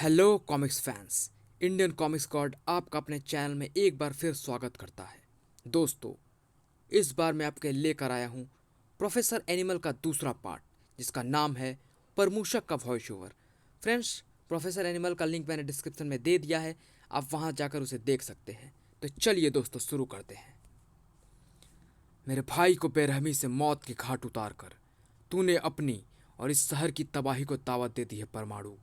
Hello comics fans. Indian comics God आपका अपने channel में एक बार फिर स्वागत करता है। दोस्तों, इस बार मैं आपके लेकर आया हूँ प्रोफेसर एनिमल का दूसरा पार्ट, जिसका नाम है परमूषक का voice over. Friends, professor animal का लिंक मैंने डिस्क्रिप्शन में दे दिया है, आप वहाँ जाकर उसे देख सकते हैं। तो चलिए दोस्तों, शुरू करते हैं। मेरे भाई को बेरहमी से मौत के घाट उतार कर तूने अपनी और इस शहर की तबाही को दावत दे दी है परमाणु।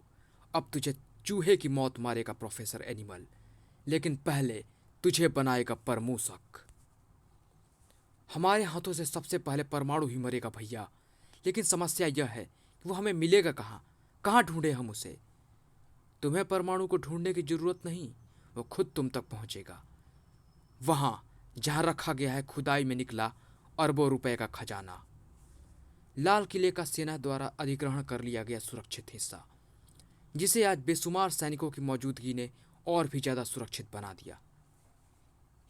अब तुझे चूहे की मौत मारेगा प्रोफेसर एनिमल, लेकिन पहले तुझे बनाएगा परमूषक। हमारे हाथों से सबसे पहले परमाणु ही मरेगा भैया, लेकिन समस्या यह है कि वो हमें मिलेगा कहाँ? कहाँ ढूंढे हम उसे? तुम्हें परमाणु को ढूंढने की जरूरत नहीं, वो खुद तुम तक पहुंचेगा। वहां जहां रखा गया है खुदाई में निकला अरबों रुपए का खजाना, लाल किले का सेना द्वारा अधिग्रहण कर लिया गया सुरक्षित हिस्सा, जिसे आज बेशुमार सैनिकों की मौजूदगी ने और भी ज्यादा सुरक्षित बना दिया।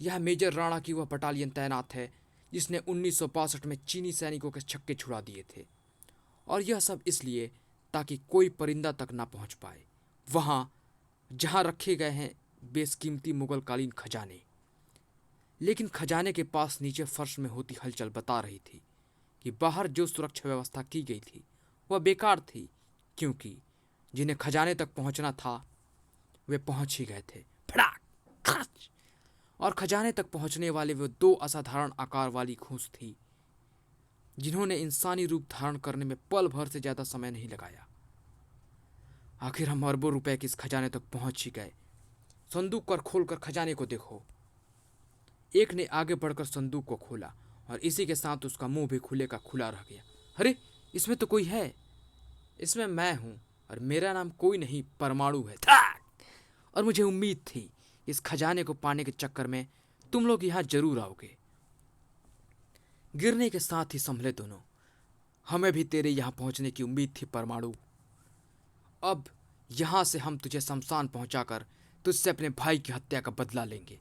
यह मेजर राणा की वह बटालियन तैनात है जिसने 1962 में चीनी सैनिकों के छक्के छुड़ा दिए थे, और यह सब इसलिए ताकि कोई परिंदा तक ना पहुंच पाए वहां जहां रखे गए हैं बेशकीमती मुगलकालीन खजाने। लेकिन खजाने के पास नीचे फर्श में होती हलचल बता रही थी कि बाहर जो सुरक्षा व्यवस्था की गई थी वह बेकार थी, क्योंकि जिन्हें खजाने तक पहुंचना था वे पहुंच ही गए थे। फटाक खच! और खजाने तक पहुंचने वाले वे दो असाधारण आकार वाली घूस थी, जिन्होंने इंसानी रूप धारण करने में पल भर से ज्यादा समय नहीं लगाया। आखिर हम अरबों रुपए के इस खजाने तक पहुंच ही गए। संदूक कर खोलकर खजाने को देखो। एक ने आगे बढ़कर संदूक को खोला, और इसी के साथ उसका मुंह भी खुले का खुला रह गया। अरे, इसमें तो कोई है। इसमें मैं हूं, और मेरा नाम कोई नहीं परमाणु है। और मुझे उम्मीद थी इस खजाने को पाने के चक्कर में तुम लोग यहां जरूर आओगे। गिरने के साथ ही संभले दोनों। हमें भी तेरे यहां पहुंचने की उम्मीद थी परमाणु। अब यहां से हम तुझे शमशान पहुंचाकर तुझसे अपने भाई की हत्या का बदला लेंगे।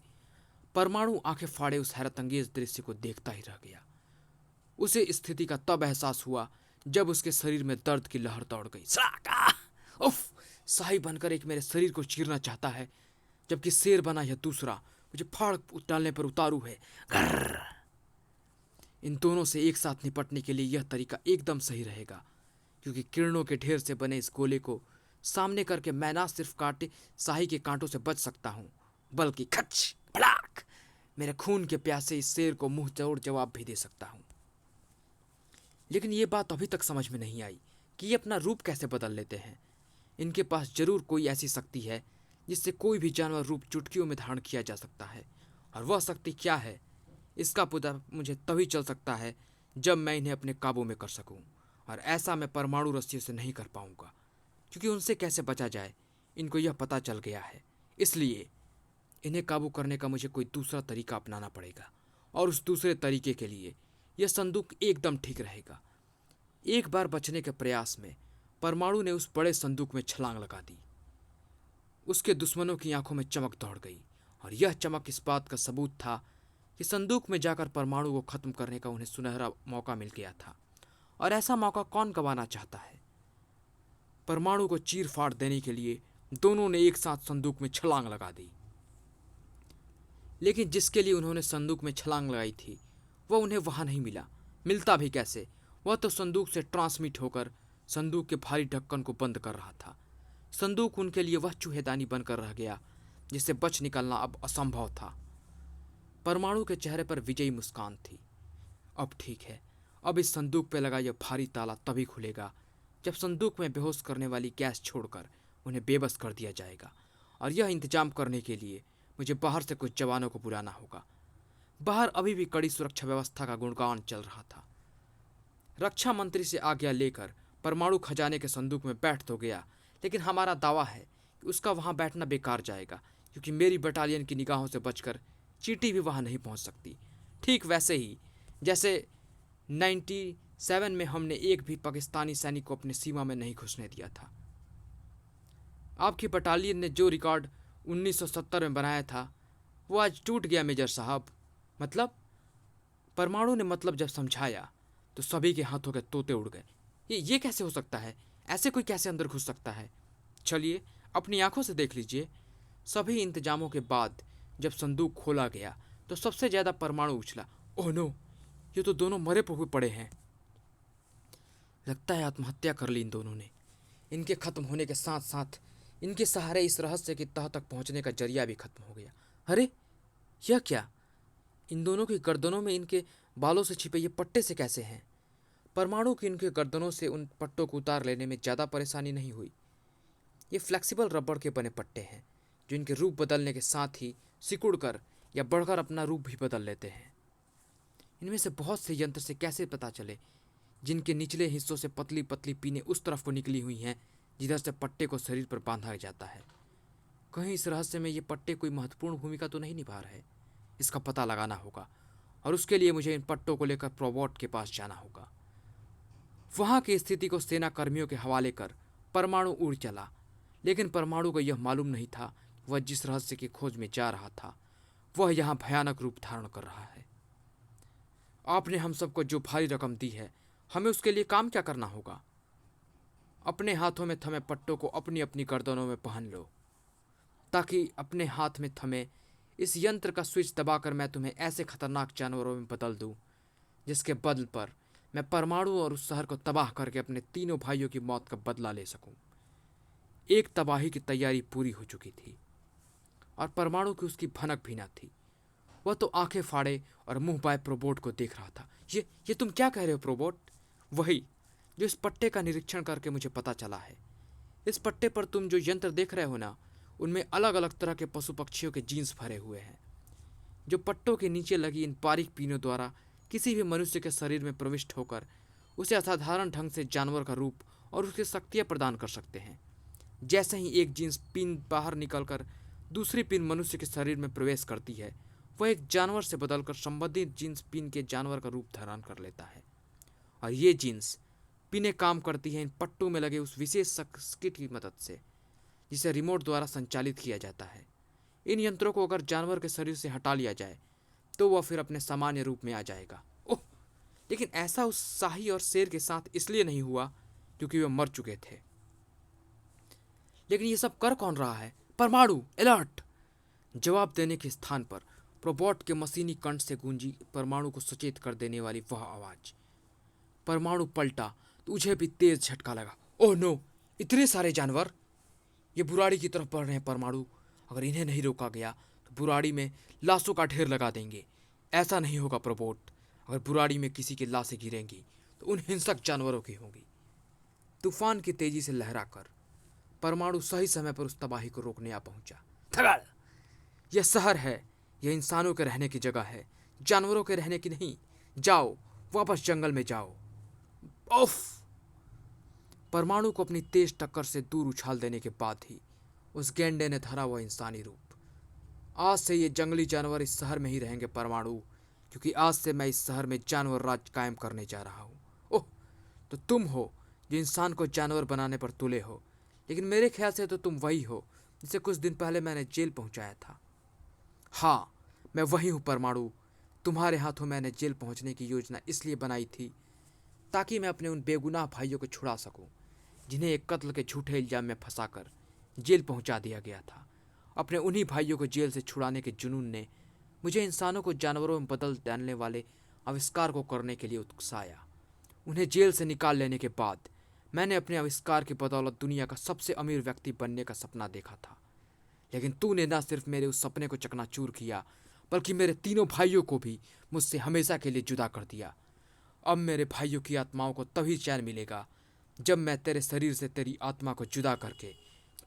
परमाणु आंखें फाड़े उस हैरतअंगेज दृश्य को देखता ही रह गया। उसे स्थिति का तब एहसास हुआ जब उसके शरीर में दर्द की लहर दौड़ गई। साका! उफ! शाही बनकर एक मेरे शरीर को चीरना चाहता है, जबकि शेर बना यह दूसरा मुझे फाड़ डालने पर उतारू है। गर्र! इन दोनों से एक साथ निपटने के लिए यह तरीका एकदम सही रहेगा, क्योंकि किरणों के ढेर से बने इस गोले को सामने करके मैं ना सिर्फ कांटे शाही के कांटों से बच सकता हूं, बल्कि खच भड़ाक मेरे खून के प्यासे इस शेर को मुंह तोड़ जवाब भी दे सकता हूं। लेकिन ये बात अभी तक समझ में नहीं आई कि ये अपना रूप कैसे बदल लेते हैं। इनके पास जरूर कोई ऐसी शक्ति है जिससे कोई भी जानवर रूप चुटकियों में धारण किया जा सकता है, और वह शक्ति क्या है इसका पता मुझे तभी चल सकता है जब मैं इन्हें अपने काबू में कर सकूं, और ऐसा मैं परमाणु रस्सियों से नहीं कर पाऊंगा, क्योंकि उनसे कैसे बचा जाए इनको यह पता चल गया है। इसलिए इन्हें काबू करने का मुझे कोई दूसरा तरीका अपनाना पड़ेगा, और उस दूसरे तरीके के लिए यह संदूक एकदम ठीक रहेगा। एक बार बचने के प्रयास में परमाणु ने उस बड़े संदूक में छलांग लगा दी। उसके दुश्मनों की आंखों में चमक दौड़ गई, और यह चमक इस बात का सबूत था कि संदूक में जाकर परमाणु को खत्म करने का उन्हें सुनहरा मौका मिल गया था, और ऐसा मौका कौन गंवाना चाहता है। परमाणु को चीर फाड़ देने के लिए दोनों ने एक साथ संदूक में छलांग लगा दी। लेकिन जिसके लिए उन्होंने संदूक में छलांग लगाई थी वह उन्हें वहां नहीं मिला। मिलता भी कैसे? वह तो संदूक से ट्रांसमिट होकर संदूक के भारी ढक्कन को बंद कर रहा था। संदूक उनके लिए वह चूहेदानी बनकर रह गया जिससे बच निकलना अब असंभव था। परमाणु के चेहरे पर विजयी मुस्कान थी। अब ठीक है, अब इस संदूक पर लगा यह भारी ताला तभी खुलेगा जब संदूक में बेहोश करने वाली गैस छोड़कर उन्हें बेबस कर दिया जाएगा, और यह इंतजाम करने के लिए मुझे बाहर से कुछ जवानों को बुलाना होगा। बाहर अभी भी कड़ी सुरक्षा व्यवस्था का गुणगान चल रहा था। रक्षा मंत्री से आज्ञा लेकर परमाणु खजाने के संदूक में बैठ तो गया, लेकिन हमारा दावा है कि उसका वहां बैठना बेकार जाएगा, क्योंकि मेरी बटालियन की निगाहों से बचकर चींटी भी वहां नहीं पहुंच सकती। ठीक वैसे ही जैसे 97 में हमने एक भी पाकिस्तानी सैनिक को अपनी सीमा में नहीं घुसने दिया था। आपकी बटालियन ने जो रिकॉर्ड 1970 में बनाया था वो आज टूट गया मेजर साहब। मतलब? परमाणु ने मतलब जब समझाया तो सभी के हाथों के तोते उड़ गए। ये कैसे हो सकता है? ऐसे कोई कैसे अंदर घुस सकता है? चलिए अपनी आंखों से देख लीजिए। सभी इंतजामों के बाद जब संदूक खोला गया तो सबसे ज्यादा परमाणु उछला। ओह नो, ये तो दोनों मरे हुए पड़े हैं। लगता है आत्महत्या कर ली इन दोनों ने। इनके खत्म होने के साथ साथ इनके सहारे इस रहस्य की तह तक पहुंचने का जरिया भी खत्म हो गया। अरे यह क्या? इन दोनों की गर्दनों में इनके बालों से छिपे ये पट्टे से कैसे हैं? परमाणु की इनके गर्दनों से उन पट्टों को उतार लेने में ज़्यादा परेशानी नहीं हुई। ये फ्लेक्सिबल रबड़ के बने पट्टे हैं जो इनके रूप बदलने के साथ ही सिकुड़ कर या बढ़कर अपना रूप भी बदल लेते हैं। इनमें से बहुत से यंत्र से कैसे पता चले जिनके निचले हिस्सों से पतली पतली पीने उस तरफ को निकली हुई हैं जिधर से पट्टे को शरीर पर बांधा जाता है। कहीं इस रहस्य में ये पट्टे कोई महत्वपूर्ण भूमिका तो नहीं निभा रहे? इसका पता लगाना होगा और उसके लिए मुझे इन पट्टों को लेकर प्रोबॉट के पास जाना होगा। वहां की स्थिति को सेना कर्मियों के हवाले कर परमाणु उड़ चला, लेकिन परमाणु को यह मालूम नहीं था वह जिस रहस्य की खोज में जा रहा था वह यहाँ भयानक रूप धारण कर रहा है। आपने हम सबको जो भारी रकम दी है, हमें उसके लिए काम क्या करना होगा? अपने हाथों में थमे पट्टों को अपनी अपनी गर्दनों में पहन लो, ताकि अपने हाथ में थमे इस यंत्र का स्विच दबाकर मैं तुम्हें ऐसे खतरनाक जानवरों में बदल दूं जिसके बदल पर मैं परमाणु और उस शहर को तबाह करके अपने तीनों भाइयों की मौत का बदला ले सकूं। एक तबाही की तैयारी पूरी हो चुकी थी और परमाणु की उसकी भनक भी न थी। वह तो आंखें फाड़े और मुंह बाय प्रोबोट को देख रहा था। ये तुम क्या कह रहे हो प्रोबोट? वही जो इस पट्टे का निरीक्षण करके मुझे पता चला है। इस पट्टे पर तुम जो यंत्र देख रहे हो ना, उनमें अलग अलग तरह के पशु पक्षियों के जीन्स भरे हुए हैं जो पट्टों के नीचे लगी इन बारीक पीनों द्वारा किसी भी मनुष्य के शरीर में प्रविष्ट होकर उसे असाधारण ढंग से जानवर का रूप और उसकी शक्तियाँ प्रदान कर सकते हैं। जैसे ही एक जीन्स पिन बाहर निकलकर दूसरी पिन मनुष्य के शरीर में प्रवेश करती है, वह एक जानवर से बदलकर संबंधित जीन्स पिन के जानवर का रूप धारण कर लेता है। और ये जीन्स पिनें काम करती हैं इन पट्टों में लगे उस विशेष सर्किट की मदद से जिसे रिमोट द्वारा संचालित किया जाता है। इन यंत्रों को अगर जानवर के शरीर से हटा लिया जाए तो वह फिर अपने सामान्य रूप में आ जाएगा। ओह, लेकिन ऐसा उस शाही और शेर के साथ इसलिए नहीं हुआ क्योंकि वे मर चुके थे। लेकिन ये सब कर कौन रहा है? परमाणु अलर्ट! जवाब देने के स्थान पर प्रोबॉट के मशीनी कंठ से गूंजी परमाणु को सचेत कर देने वाली वह आवाज। परमाणु पलटा तो उसे भी तेज झटका लगा। ओह नो, इतने सारे जानवर! ये बुराड़ी की तरफ बढ़ रहे हैं परमाणु। अगर इन्हें नहीं रोका गया तो बुराड़ी में लाशों का ढेर लगा देंगे। ऐसा नहीं होगा प्रोबोट। अगर बुराड़ी में किसी की लाशें गिरेंगी तो उन हिंसक जानवरों की होंगी। तूफान की तेजी से लहराकर परमाणु सही समय पर उस तबाही को रोकने आ पहुंचा। धगाड़! यह शहर है, यह इंसानों के रहने की जगह है, जानवरों के रहने की नहीं। जाओ, वापस जंगल में जाओ। उफ! परमाणु को अपनी तेज टक्कर से दूर उछाल देने के बाद ही उस गेंडे ने धरा वह इंसानी रूप। आज से ये जंगली जानवर इस शहर में ही रहेंगे परमाणु, क्योंकि आज से मैं इस शहर में जानवर राज कायम करने जा रहा हूँ। ओह, तो तुम हो जो इंसान को जानवर बनाने पर तुले हो, लेकिन मेरे ख्याल से तो तुम वही हो जिसे कुछ दिन पहले मैंने जेल पहुंचाया था। हाँ, मैं वही हूँ परमाणु। तुम्हारे हाथों मैंने जेल पहुंचने की योजना इसलिए बनाई थी ताकि मैं अपने उन बेगुनाह भाइयों को छुड़ा सकूं जिन्हें एक कत्ल के झूठे इल्जाम में फंसाकर जेल पहुंचा दिया गया था। अपने उन्हीं भाइयों को जेल से छुड़ाने के जुनून ने मुझे इंसानों को जानवरों में बदल डालने वाले आविष्कार को करने के लिए उकसाया। उन्हें जेल से निकाल लेने के बाद मैंने अपने आविष्कार की बदौलत दुनिया का सबसे अमीर व्यक्ति बनने का सपना देखा था। लेकिन तूने न सिर्फ मेरे उस सपने को चकनाचूर किया, बल्कि मेरे तीनों भाइयों को भी मुझसे हमेशा के लिए जुदा कर दिया। अब मेरे भाइयों की आत्माओं को तभी चैन मिलेगा जब मैं तेरे शरीर से तेरी आत्मा को जुदा करके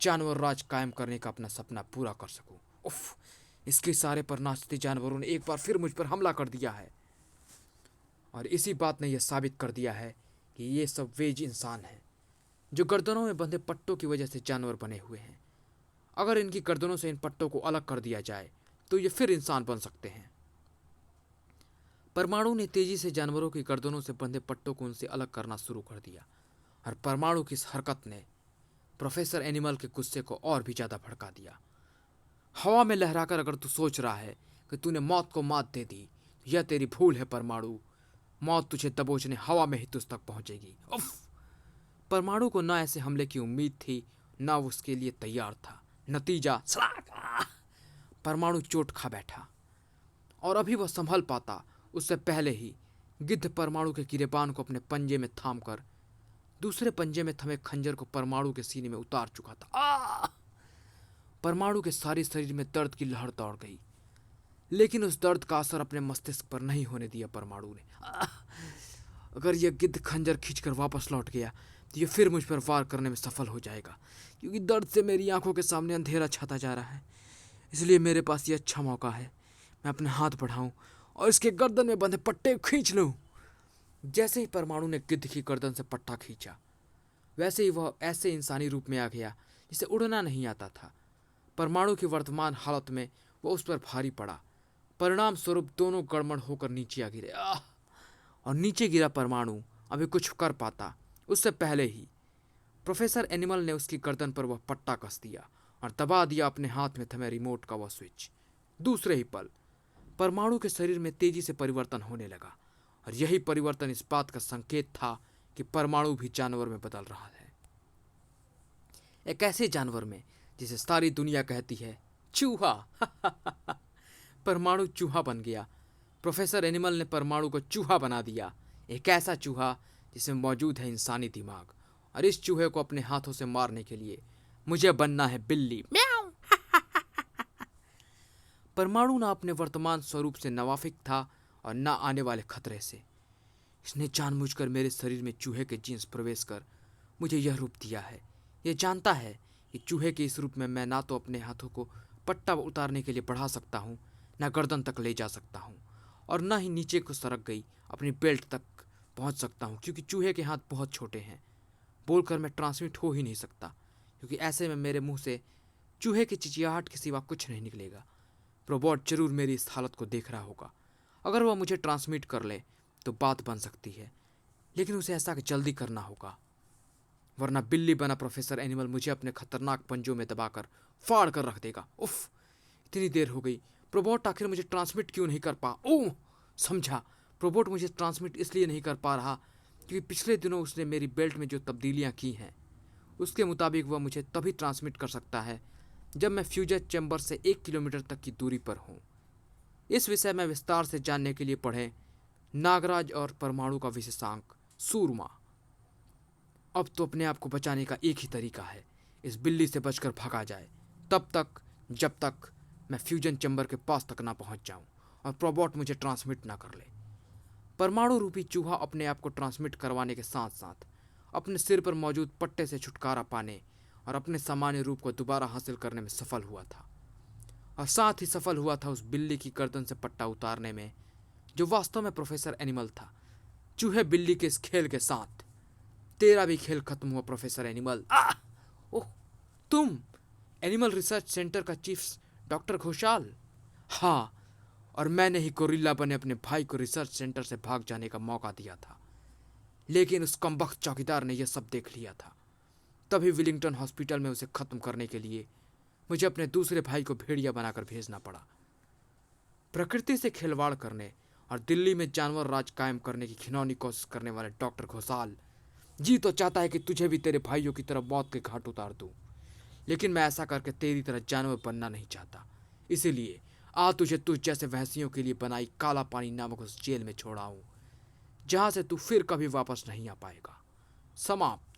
जानवर राज कायम करने का अपना सपना पूरा कर सकूं। उफ! इसके इशारे पर नाचते जानवरों ने एक बार फिर मुझ पर हमला कर दिया है और इसी बात ने यह साबित कर दिया है कि ये सब वेज इंसान हैं जो गर्दनों में बंधे पट्टों की वजह से जानवर बने हुए हैं। अगर इनकी गर्दनों से इन पट्टों को अलग कर दिया जाए तो ये फिर इंसान बन सकते हैं। परमाणु ने तेजी से जानवरों की गर्दनों से बंधे पट्टों को उनसे अलग करना शुरू कर दिया और परमाणु की इस हरकत ने प्रोफेसर एनिमल के गुस्से को और भी ज्यादा भड़का दिया। हवा में लहराकर अगर तू सोच रहा है कि तूने मौत को मात दे दी, यह तेरी भूल है परमाणु। मौत तुझे दबोचने हवा में ही तुझ तक पहुंचेगी। उफ! परमाणु को न ऐसे हमले की उम्मीद थी, ना वो उसके लिए तैयार था। नतीजा सड़ाक! परमाणु चोट खा बैठा और अभी वह संभल पाता उससे पहले ही गिद्ध परमाणु के गिरेबान को अपने पंजे में थाम कर दूसरे पंजे में थमे खंजर को परमाणु के सीने में उतार चुका था। परमाणु के सारे शरीर में दर्द की लहर दौड़ गई, लेकिन उस दर्द का असर अपने मस्तिष्क पर नहीं होने दिया परमाणु ने। अगर यह गिद्ध खंजर खींचकर वापस लौट गया तो यह फिर मुझ पर वार करने में सफल हो जाएगा, क्योंकि दर्द से मेरी आंखों के सामने अंधेरा छाता जा रहा है। इसलिए मेरे पास यह अच्छा मौका है, मैं अपने हाथ बढ़ाऊं और इसके गर्दन में बंधे पट्टे खींच लूं। जैसे ही परमाणु ने गिद्ध की गर्दन से पट्टा खींचा, वैसे ही वह ऐसे इंसानी रूप में आ गया जिसे उड़ना नहीं आता था। परमाणु की वर्तमान हालत में वह उस पर भारी पड़ा। परिणाम स्वरूप दोनों गड़बड़ होकर नीचे आ गिरे। और नीचे गिरा परमाणु अभी कुछ कर पाता उससे पहले ही प्रोफेसर एनिमल ने उसकी गर्दन पर वह पट्टा कस दिया और दबा दिया अपने हाथ में थमे रिमोट का वह स्विच। दूसरे ही पल परमाणु के शरीर में तेजी से परिवर्तन होने लगा, और यही परिवर्तन इस बात का संकेत था कि परमाणु भी जानवर में बदल रहा है। एक ऐसे जानवर में जिसे सारी दुनिया कहती है चूहा। परमाणु चूहा बन गया। प्रोफेसर एनिमल ने परमाणु को चूहा बना दिया, एक ऐसा चूहा जिसमें मौजूद है इंसानी दिमाग। और इस चूहे को अपने हाथों से मारने के लिए मुझे बनना है बिल्ली। म्याऊ। परमाणु ना अपने वर्तमान स्वरूप से नवाफिक था और ना आने वाले खतरे से। इसने जानबूझकर मेरे शरीर में चूहे के जीन्स प्रवेश कर मुझे यह रूप दिया है। यह जानता है कि चूहे के इस रूप में मैं ना तो अपने हाथों को पट्टा उतारने के लिए बढ़ा सकता हूँ, ना गर्दन तक ले जा सकता हूँ, और ना ही नीचे को सरक गई अपनी बेल्ट तक पहुँच सकता हूँ, क्योंकि चूहे के हाथ बहुत छोटे हैं। बोलकर मैं ट्रांसमिट हो ही नहीं सकता, क्योंकि ऐसे में मेरे मुंह से चूहे की चिचियाहट के सिवा कुछ नहीं निकलेगा। रोबोट जरूर मेरी इस हालत को देख रहा होगा। अगर वह मुझे ट्रांसमिट कर ले तो बात बन सकती है, लेकिन उसे ऐसा जल्दी करना होगा, वरना बिल्ली बना प्रोफेसर एनिमल मुझे अपने खतरनाक पंजों में दबाकर फाड़ कर रख देगा। उफ, इतनी देर हो गई, प्रोबोट आखिर मुझे ट्रांसमिट क्यों नहीं कर पा? ओह, समझा, प्रोबोट मुझे ट्रांसमिट इसलिए नहीं कर पा रहा क्योंकि पिछले दिनों उसने मेरी बेल्ट में जो तब्दीलियां की हैं उसके मुताबिक वह मुझे तभी ट्रांसमिट कर सकता है जब मैं फ्यूजन चैम्बर से 1 किलोमीटर तक की दूरी पर हूँ। इस विषय में विस्तार से जानने के लिए पढ़ें नागराज और परमाणु का विशेषांक सूरमा। अब तो अपने आप को बचाने का एक ही तरीका है, इस बिल्ली से बचकर भागा जाए, तब तक जब तक मैं फ्यूजन चैम्बर के पास तक ना पहुंच जाऊं और प्रोबोट मुझे ट्रांसमिट ना कर ले। परमाणु रूपी चूहा अपने आप को ट्रांसमिट करवाने के साथ साथ अपने सिर पर मौजूद पट्टे से छुटकारा पाने और अपने सामान्य रूप को दोबारा हासिल करने में सफल हुआ था, और साथ ही सफल हुआ था उस बिल्ली की गर्दन से पट्टा उतारने में जो वास्तव में प्रोफेसर एनिमल था। चूहे बिल्ली के इस खेल के साथ तेरा भी खेल खत्म हुआ प्रोफेसर एनिमल। ओह, तुम एनिमल रिसर्च सेंटर का चीफ डॉक्टर घोषाल? हाँ, और मैंने ही गोरिल्ला बने अपने भाई को रिसर्च सेंटर से भाग जाने का मौका दिया था, लेकिन उस कमबख्त चौकीदार ने यह सब देख लिया था। तभी विलिंगटन हॉस्पिटल में उसे खत्म करने के लिए मुझे अपने दूसरे भाई को भेड़िया बनाकर भेजना पड़ा। प्रकृति से खिलवाड़ करने और दिल्ली में जानवर राज कायम करने की घिनौनी कोशिश करने वाले डॉक्टर घोषाल जी तो चाहता है कि तुझे भी तेरे भाइयों की तरह मौत के घाट उतार दूं, लेकिन मैं ऐसा करके तेरी तरह जानवर बनना नहीं चाहता। इसीलिए तुझे तुझ जैसे वहसियों के लिए बनाई काला पानी नामक उस जेल में छोड़ाऊं, जहां से तू फिर कभी वापस नहीं आ पाएगा। समाप्त।